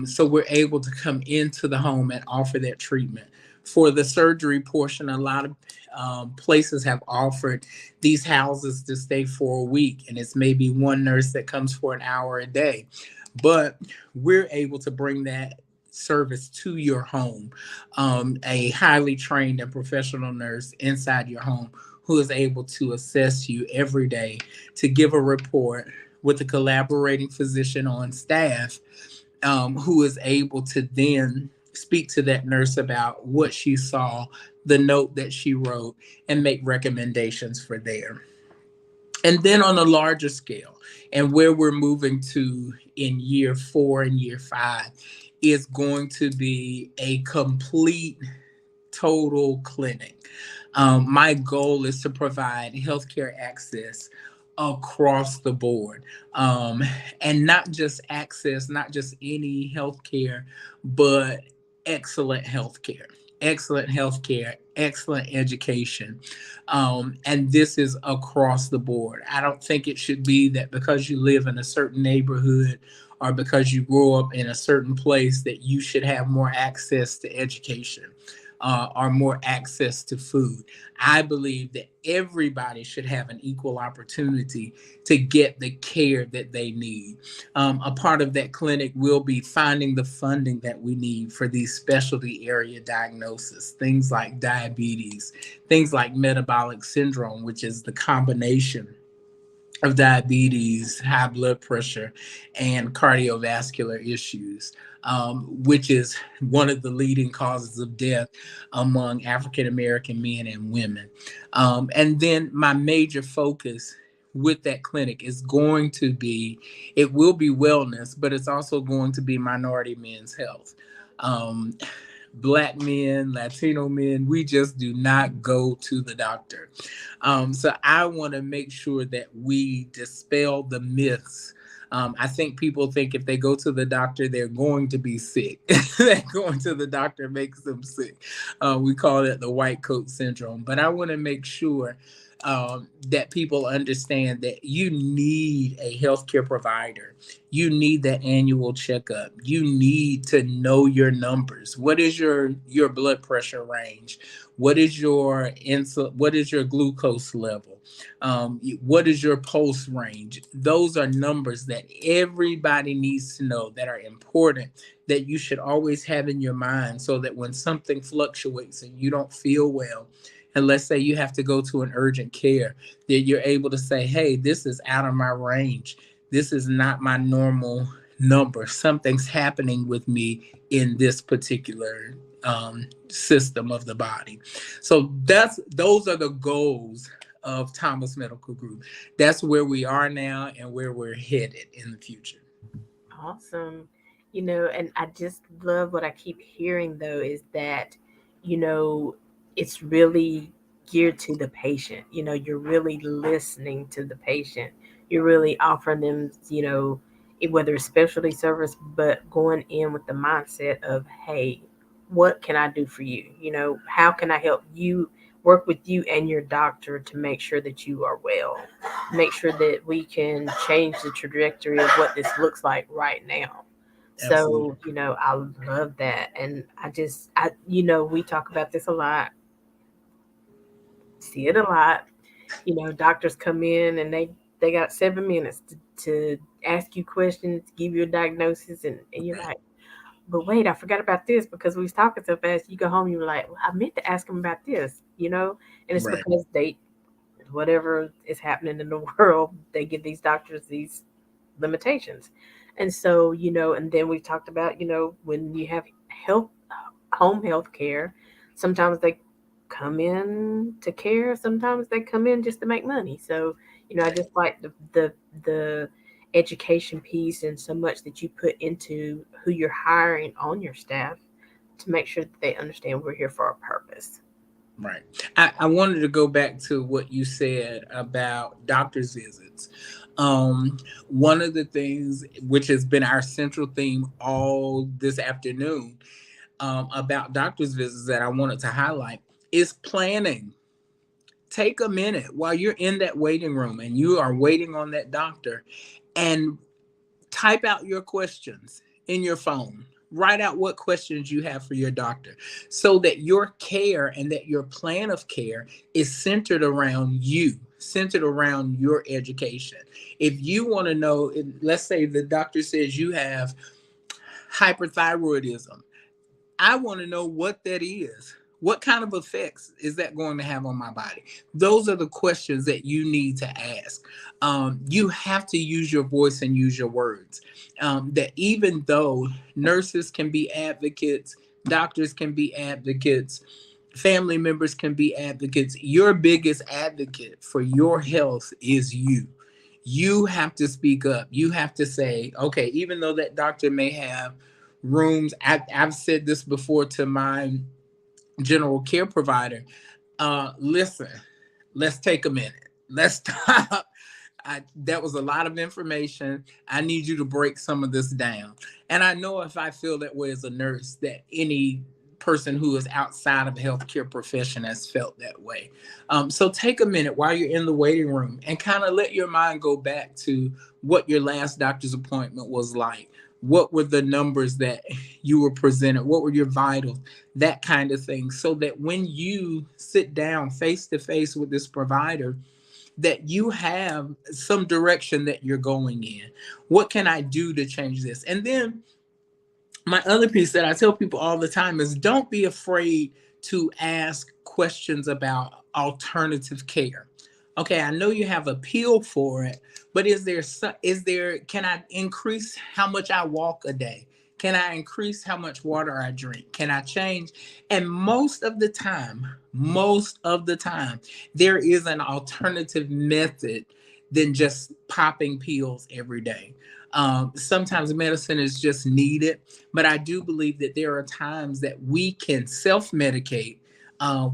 So we're able to come into the home and offer that treatment. For the surgery portion, a lot of places have offered these houses to stay for a week, and it's maybe one nurse that comes for an hour a day. But we're able to bring that service to your home, a highly trained and professional nurse inside your home who is able to assess you every day, to give a report with a collaborating physician on staff, who is able to then speak to that nurse about what she saw, the note that she wrote, and make recommendations for there. And then on a larger scale, and where we're moving to in year 4 and year 5, is going to be a complete total clinic. My goal is to provide healthcare access across the board, and not just access, not just any healthcare, but excellent healthcare, excellent healthcare, excellent education. And this is across the board. I don't think it should be that because you live in a certain neighborhood or because you grow up in a certain place that you should have more access to education, or more access to food. I believe that everybody should have an equal opportunity to get the care that they need. A part of that clinic will be finding the funding that we need for these specialty area diagnoses, things like diabetes, things like metabolic syndrome, which is the combination of diabetes, high blood pressure, and cardiovascular issues, which is one of the leading causes of death among African American men and women. And then my major focus with that clinic is going to be, it will be wellness, but it's also going to be minority men's health. Um, Black men, Latino men, we just do not go to the doctor. So I want to make sure that we dispel the myths. I think people think if they go to the doctor, they're going to be sick. That going to the doctor makes them sick. We call it the white coat syndrome. But I want to make sure that people understand that you need a healthcare provider. You need that annual checkup. You need to know your numbers. What is your blood pressure range? What is your insulin? What is your glucose level? What is your pulse range? Those are numbers that everybody needs to know, that are important, that you should always have in your mind, so that when something fluctuates and you don't feel well, and let's say you have to go to an urgent care, that you're able to say, hey, this is out of my range. This is not my normal number. Something's happening with me in this particular system of the body. So those are the goals of Thomas Medical Group. That's where we are now and where we're headed in the future. Awesome. And I just love what I keep hearing though is that, you know, it's really geared to the patient. You're really listening to the patient. You're really offering them, whether it's specialty service, but going in with the mindset of, hey, what can I do for you? How can I help you work with you and your doctor to make sure that you are well? Make sure that we can change the trajectory of what this looks like right now. Absolutely. So, I love that. And we talk about this a lot, see it a lot. Doctors come in and they got 7 minutes to ask you questions, give you a diagnosis, and you're like, but wait, I forgot about this because we was talking so fast. You go home, you're like, well, I meant to ask them about this. And it's Right. because whatever is happening in the world, they give these doctors these limitations. And so, and then we talked about, when you have health, home health care, sometimes they come in to care, sometimes they come in just to make money. So, I just like the education piece and so much that you put into who you're hiring on your staff to make sure that they understand we're here for a purpose. Right. I wanted to go back to what you said about doctor's visits. One of the things which has been our central theme all this afternoon, about doctor's visits, that I wanted to highlight is planning. Take a minute while you're in that waiting room and you are waiting on that doctor, and type out your questions in your phone. Write out what questions you have for your doctor, so that your care and that your plan of care is centered around you, centered around your education. If you want to know, let's say the doctor says you have hyperthyroidism, I want to know what that is. What kind of effects is that going to have on my body? Those are the questions that you need to ask. You have to use your voice and use your words. That even though nurses can be advocates, doctors can be advocates, family members can be advocates, your biggest advocate for your health is you. You have to speak up. You have to say, okay, even though that doctor may have rooms, I've said this before to my general care provider, listen, let's take a minute. Let's stop. That was a lot of information. I need you to break some of this down. And I know if I feel that way as a nurse, that any person who is outside of the healthcare profession has felt that way. So take a minute while you're in the waiting room and kind of let your mind go back to what your last doctor's appointment was like. What were the numbers that you were presented? What were your vitals? That kind of thing. So that when you sit down face to face with this provider, that you have some direction that you're going in. What can I do to change this? And then my other piece that I tell people all the time is, don't be afraid to ask questions about alternative care. Okay, I know you have a pill for it, but can I increase how much I walk a day? Can I increase how much water I drink? Can I change? And most of the time, there is an alternative method than just popping pills every day. Sometimes medicine is just needed, but I do believe that there are times that we can self medicate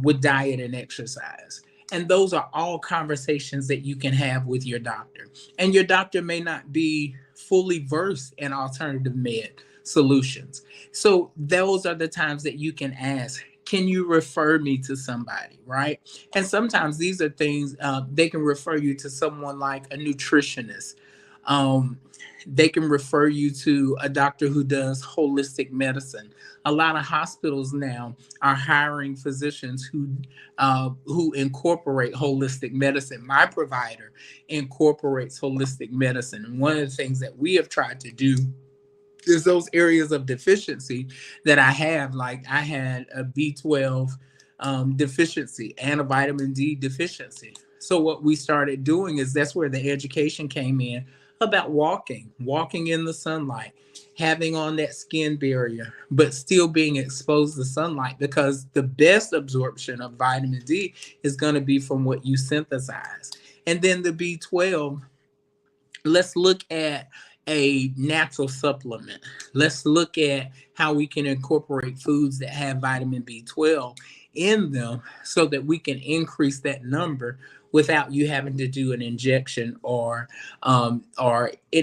with diet and exercise. And those are all conversations that you can have with your doctor. And your doctor may not be fully versed in alternative med solutions. So those are the times that you can ask, Can you refer me to somebody, right? And sometimes these are things, they can refer you to someone like a nutritionist. um, they can refer you to a doctor who does holistic medicine. A lot of hospitals now are hiring physicians who incorporate holistic medicine. My provider incorporates holistic medicine, and one of the things that we have tried to do is those areas of deficiency that I have. Like I had a B12 deficiency and a vitamin D deficiency. So what we started doing is that's where the education came in about walking in the sunlight, having on that skin barrier, but still being exposed to sunlight, because the best absorption of vitamin D is going to be from what you synthesize. And then the B12, let's look at a natural supplement. Let's look at how we can incorporate foods that have vitamin B12 in them so that we can increase that number without you having to do an injection or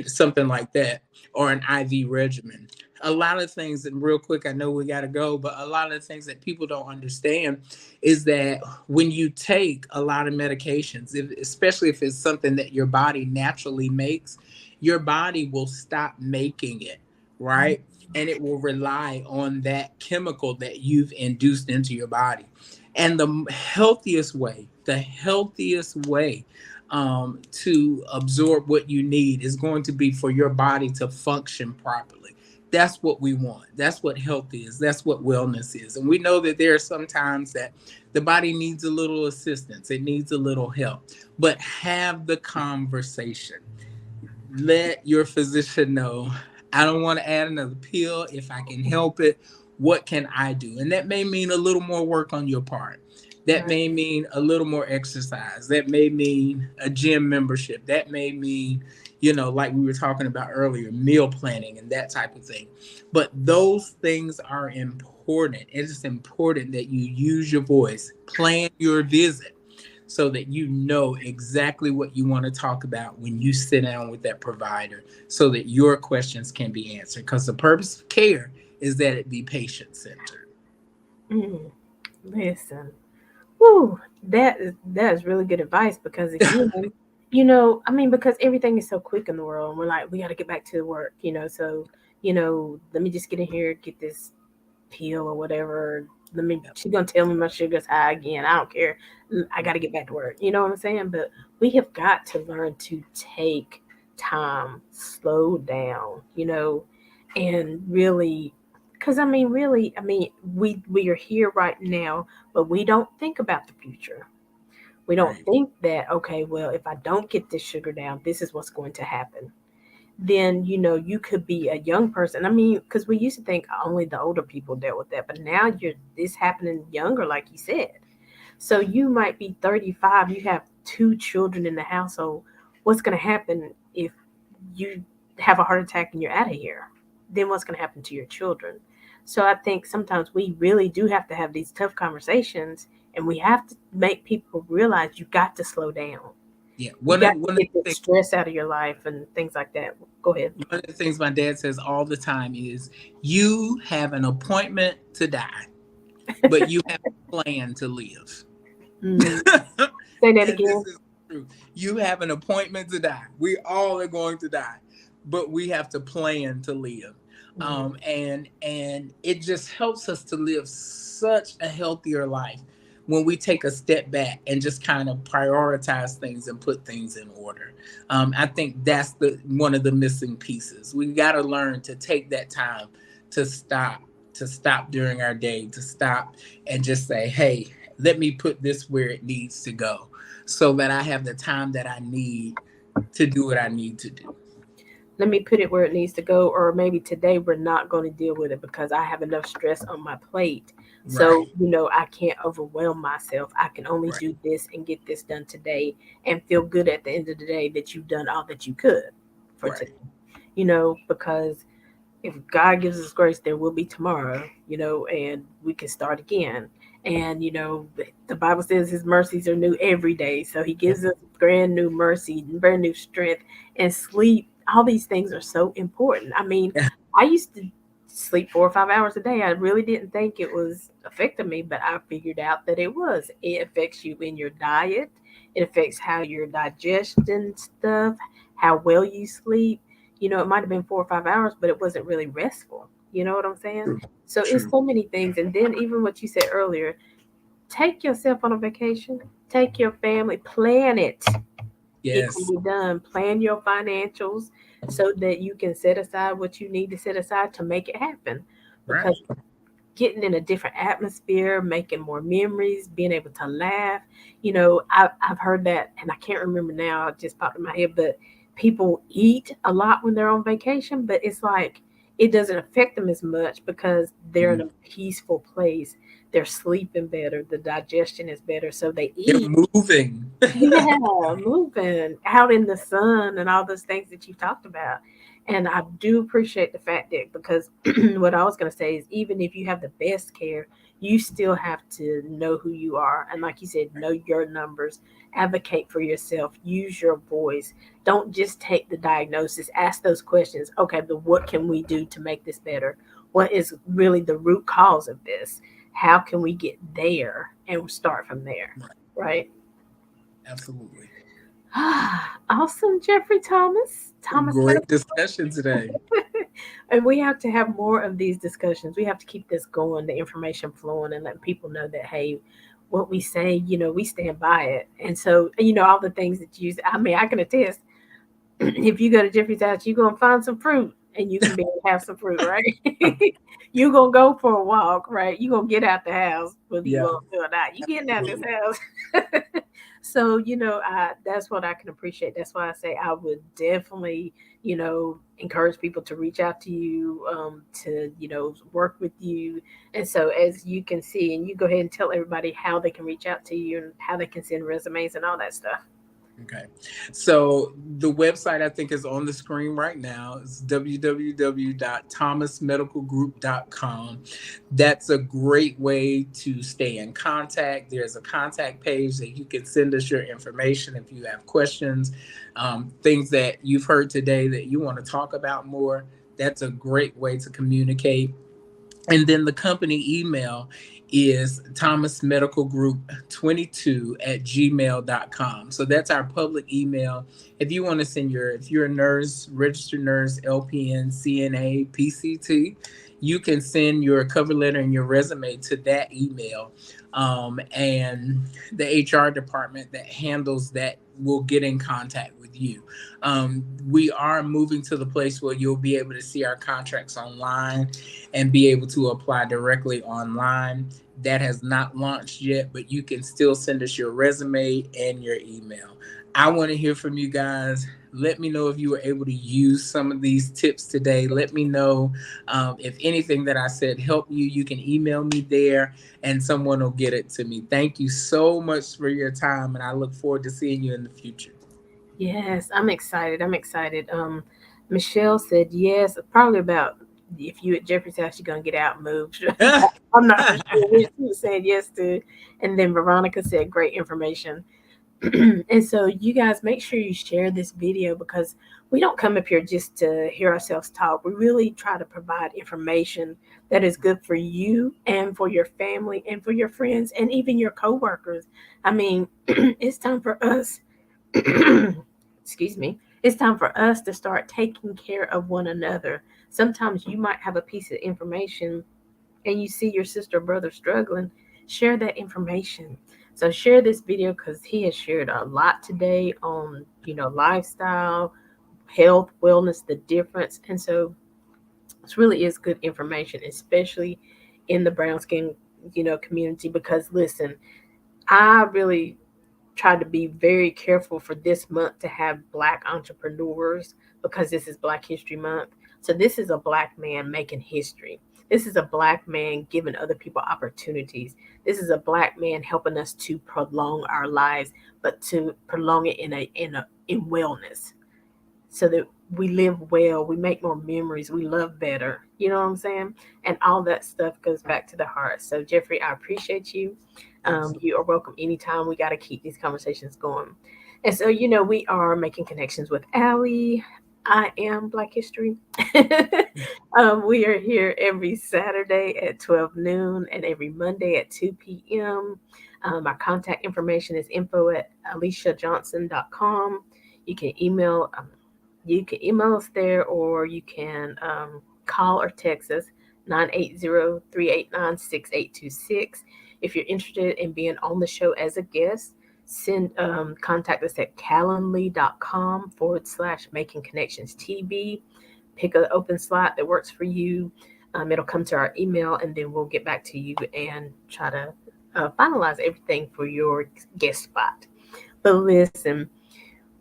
something like that, or an IV regimen. A lot of things, and real quick, I know we got to go, but a lot of the things that people don't understand is that when you take a lot of medications, especially if it's something that your body naturally makes, your body will stop making it, right? And it will rely on that chemical that you've induced into your body. And the healthiest way to absorb what you need is going to be for your body to function properly. That's what we want. That's what health is. That's what wellness is. And we know that there are some times that the body needs a little assistance, it needs a little help. But have the conversation. Let your physician know, I don't want to add another pill. If I can help it, what can I do? And that may mean a little more work on your part. That Right. may mean a little more exercise. That may mean a gym membership. That may mean, like we were talking about earlier, meal planning and that type of thing. But those things are important. It is important that you use your voice, plan your visit, so that you know exactly what you want to talk about when you sit down with that provider, so that your questions can be answered. Because the purpose of care is that it be patient centered. Mm, listen. Whew, that is really good advice because again, I mean, because everything is so quick in the world, and we're like, we got to get back to work, so let me just get in here, get this pill or whatever. She's gonna tell me my sugar's high again. I don't care. I got to get back to work. You know what I'm saying? But we have got to learn to take time, slow down, and really, because I mean, really, I mean, we are here right now, but we don't think about the future. We don't Right. think that, okay, well, if I don't get this sugar down, this is what's going to happen. Then, you could be a young person. I mean, because we used to think only the older people dealt with that, but now this happening younger, like you said. So you might be 35, you have two children in the household. What's going to happen if you have a heart attack and you're out of here? Then what's going to happen to your children? So I think sometimes we really do have to have these tough conversations, and we have to make people realize you got to slow down. Yeah. You One got of to one of get the that things stress out of your life and things like that. Go ahead. one of the things my dad says all the time is, you have an appointment to die, but you have a plan to live. Mm. Say that And this again. is true. You have an appointment to die. We all are going to die, but we have to plan to live. Mm. And it just helps us to live such a healthier life when we take a step back and just kind of prioritize things and put things in order. I think that's the one of the missing pieces. We got to learn to take that time to stop, during our day, to stop and just say, hey, let me put this where it needs to go, so that I have the time that I need to do what I need to do. Let me put it where it needs to go, or maybe today we're not going to deal with it because I have enough stress on my plate. So, Right, I can't overwhelm myself. I can only right, do this and get this done today and feel good at the end of the day that you've done all that you could for today. right. Because if God gives us grace, there will be tomorrow, and we can start again. And, the Bible says his mercies are new every day. So he gives us brand new mercy, brand new strength, and sleep. All these things are so important. I mean, I used to sleep 4 or 5 hours a day. I really didn't think it was affecting me, but I figured out that it was. It affects you in your diet. It affects how you're digesting stuff, how well you sleep. It might have been 4 or 5 hours, but it wasn't really restful. You know what I'm saying? True. So it's True. so many things. And then even what you said earlier, take yourself on a vacation, take your family, plan it. It can Yes. be done. Plan your financials so that you can set aside what you need to set aside to make it happen. Because Right. getting in a different atmosphere, making more memories, being able to laugh. I've heard that, and I can't remember now, it just popped in my head, but people eat a lot when they're on vacation, but it's like it doesn't affect them as much because they're in Mhm. a peaceful place. They're sleeping better, the digestion is better, so they They're eat. moving. Yeah, moving out in the sun and all those things that you talked about. And I do appreciate the fact that because what I was going to say is even if you have the best care, you still have to know who you are. And like you said, know your numbers, advocate for yourself, use your voice. Don't just take the diagnosis, ask those questions. Okay, but what can we do to make this better? What is really the root cause of this? How can we get there and start from there? Right. Right? Absolutely. Awesome, Jeffrey Thomas Great Medical. discussion today. And we have to have more of these discussions. We have to keep this going, the information flowing, and let people know that hey, what we say, we stand by it. And so, all the things that you, I mean, I can attest. If you go to Jeffrey's house, you're gonna find some fruit, and you can be able to have some fruit, right? You're gonna go for a walk, right? You're gonna get out the house, whether you Yeah. want to or not. You getting out this Absolutely. house. So, that's what I can appreciate. That's why I say I would definitely, encourage people to reach out to you, to, work with you. And so as you can see, and you go ahead and tell everybody how they can reach out to you and how they can send resumes and all that stuff. Okay. So the website I think is on the screen right now. It's www.thomasmedicalgroup.com. That's a great way to stay in contact. There's a contact page that you can send us your information if you have questions, things that you've heard today that you want to talk about more. That's a great way to communicate. And then the company email is thomasmedicalgroup22@gmail.com. So that's our public email. If you want to send if you're a nurse, registered nurse, LPN, CNA, PCT, you can send your cover letter and your resume to that email. And the HR department that handles that will get in contact with you. We are moving to the place where you'll be able to see our contracts online and be able to apply directly online. That has not launched yet, but you can still send us your resume and your email. I want to hear from you guys. Let me know if you were able to use some of these tips today. Let me know if anything that I said helped you. You can email me there and someone will get it to me. Thank you so much for your time, and I look forward to seeing you in the future. Yes, I'm excited. I'm excited. Michelle said yes, probably about if you at Jeffrey's house, you're gonna get out and move. I'm not for sure which she was saying yes to. And then Veronica said great information. And so you guys make sure you share this video because we don't come up here just to hear ourselves talk. We really try to provide information that is good for you and for your family and for your friends and even your coworkers. I mean, it's time for us excuse me, it's time for us to start taking care of one another. Sometimes you might have a piece of information and you see your sister or brother struggling, share that information. So share this video because he has shared a lot today on, lifestyle, health, wellness, the difference. And so this really is good information, especially in the brown skin, community. Because listen, I really tried to be very careful for this month to have black entrepreneurs because this is Black History Month. So this is a black man making history. This is a black man giving other people opportunities. This is a black man helping us to prolong our lives, but to prolong it in wellness so that we live well, we make more memories, we love better. You know what I'm saying? And all that stuff goes back to the heart. So, Jeffrey, I appreciate you. Absolutely. You are welcome anytime. We got to keep these conversations going. And so, we are making connections with Aly. I am Black History. We are here every Saturday at 12 noon and every Monday at 2 p.m. My contact information is info at aliciajohnson.com. You can email you can email us there, or you can call or text us 980-389-6826. If you're interested in being on the show as a guest, send contact us at calendly.com/making connections TB. Pick an open slot that works for you. It'll come to our email, and then we'll get back to you and try to finalize everything for your guest spot. But listen,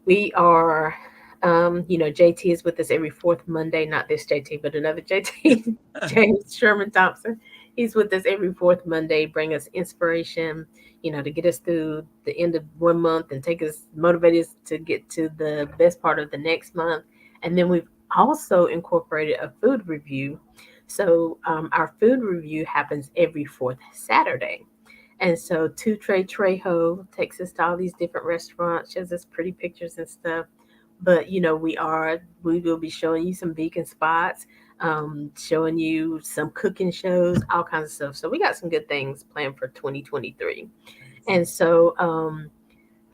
we are, JT is with us every fourth Monday, not this JT, but another JT, James Sherman Thompson. He's with us every fourth Monday, bring us inspiration, to get us through the end of one month and motivate us to get to the best part of the next month. And then we've also incorporated a food review. So our food review happens every fourth Saturday. And so Two Tray Trejo takes us to all these different restaurants, shows us pretty pictures and stuff. But we will be showing you some vegan spots, showing you some cooking shows, all kinds of stuff. So we got some good things planned for 2023. And so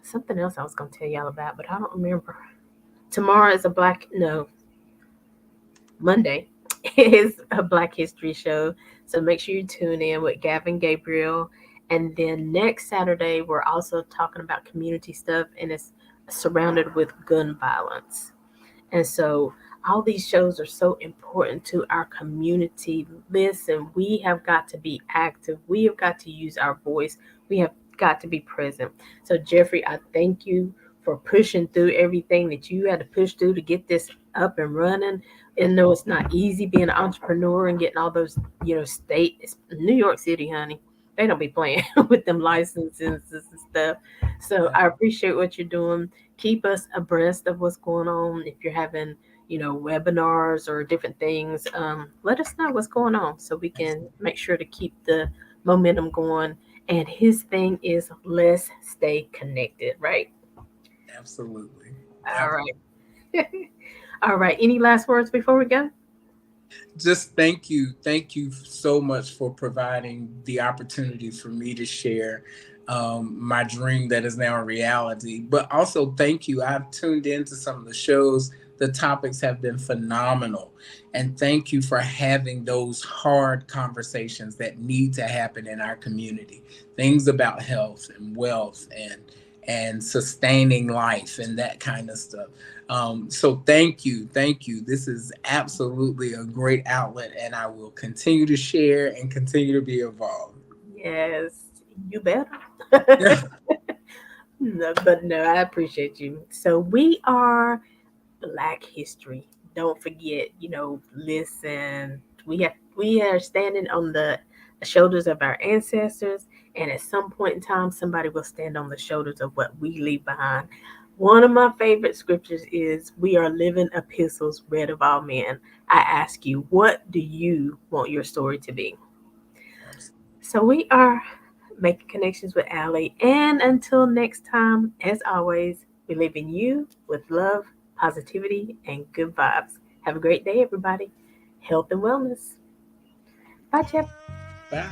something else I was gonna tell y'all about, but I don't remember. Tomorrow is a black no Monday is a Black History show. So make sure you tune in with Gavin Gabriel. And then next Saturday, we're also talking about community stuff, and it's surrounded with gun violence. And so all these shows are so important to our community. Listen, we have got to be active. We have got to use our voice. We have got to be present. So Jeffrey, I thank you for pushing through everything that you had to push through to get this up and running. And no, it's not easy being an entrepreneur and getting all those, state New York City, honey. They don't be playing with them licenses and stuff. So I appreciate what you're doing. Keep us abreast of what's going on. If you're having, webinars or different things, let us know what's going on so we can make sure to keep the momentum going. And his thing is let's stay connected, right? Absolutely. All right. All right. Any last words before we go? Just thank you. Thank you so much for providing the opportunity for me to share my dream that is now a reality. But also, thank you. I've tuned into some of the shows. The topics have been phenomenal. And thank you for having those hard conversations that need to happen in our community. Things about health and wealth and sustaining life and that kind of stuff. So thank you, thank you. This is absolutely a great outlet, and I will continue to share and continue to be involved. Yes, you better. No, but no, I appreciate you. So we are Black History. Don't forget, listen. We are standing on the shoulders of our ancestors, and at some point in time, somebody will stand on the shoulders of what we leave behind. One of my favorite scriptures is, "We are living epistles read of all men." I ask you, what do you want your story to be? So we are making connections with Aly. And until next time, as always, we live in you with love, positivity, and good vibes. Have a great day, everybody. Health and wellness. Bye, Jeff. Bye.